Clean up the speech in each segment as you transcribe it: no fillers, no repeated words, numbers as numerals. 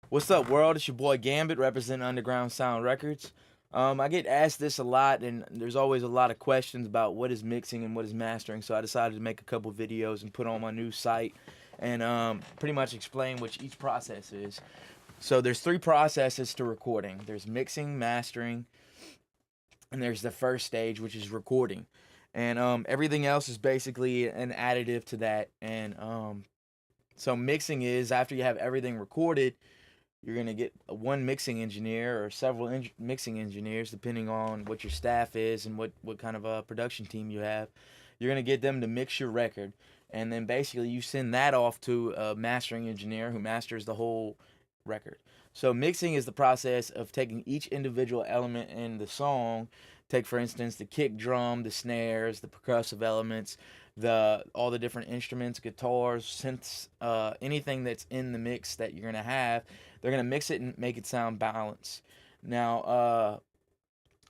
What's up, world? It's your boy Gambit, representing Underground Sound Records. I get asked this a lot, and there's always a lot of questions about what is mixing and what is mastering. So I decided to make a couple videos and put on my new site, and pretty much explain what each process is. So there's three processes to recording. There's mixing, mastering, and there's the first stage, which is recording. And everything else is basically an additive to that. And so mixing is after you have everything recorded, you're going to get one mixing engineer or several mixing engineers, depending on what your staff is and what kind of a production team you have. You're going to get them to mix your record. And then basically you send that off to a mastering engineer who masters the whole record. So mixing is the process of taking each individual element in the song. Take for instance the kick drum, the snares, the percussive elements, the all the different instruments, guitars, synths, anything that's in the mix that you're gonna have. They're gonna mix it and make it sound balanced. Now,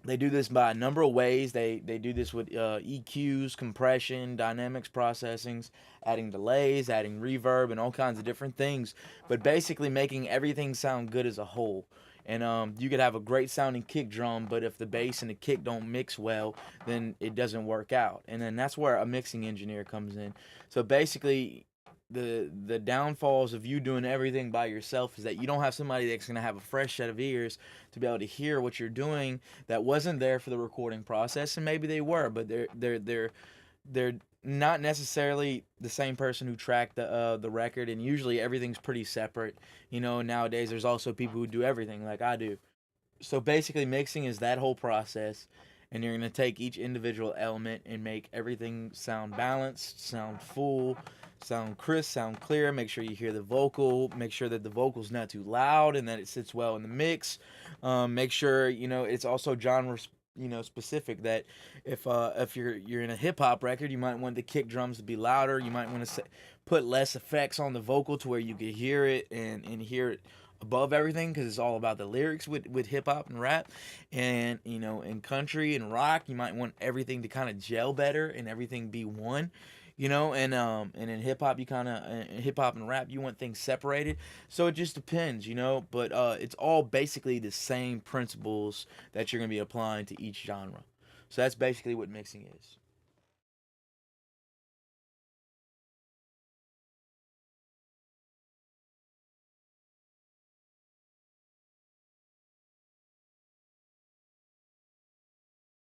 they do this by a number of ways. They do this with EQs, compression, dynamics processings, adding delays, adding reverb, and all kinds of different things. But basically, making everything sound good as a whole. And you could have a great sounding kick drum, but if the bass and the kick don't mix well, then it doesn't work out. And then that's where a mixing engineer comes in. So basically, the downfalls of you doing everything by yourself is that you don't have somebody that's going to have a fresh set of ears to be able to hear what you're doing that wasn't there for the recording process, and maybe they were, but they're not necessarily the same person who tracked the record, and usually everything's pretty separate. Nowadays there's also people who do everything like I do. So basically mixing is that whole process, and you're going to take each individual element and make everything sound balanced, sound full, sound crisp, sound clear. Make sure you hear the vocal, make sure that the vocal's not too loud and that it sits well in the mix. Make sure it's also genre specific, that if you're in a hip hop record, you might want the kick drums to be louder. You might want to put less effects on the vocal to where you can hear it and hear it above everything, because it's all about the lyrics with hip hop and rap. And in country and rock, you might want everything to kind of gel better and everything be one. And in hip hop, hip hop and rap, you want things separated. So it just depends. But it's all basically the same principles that you're gonna be applying to each genre. So that's basically what mixing is.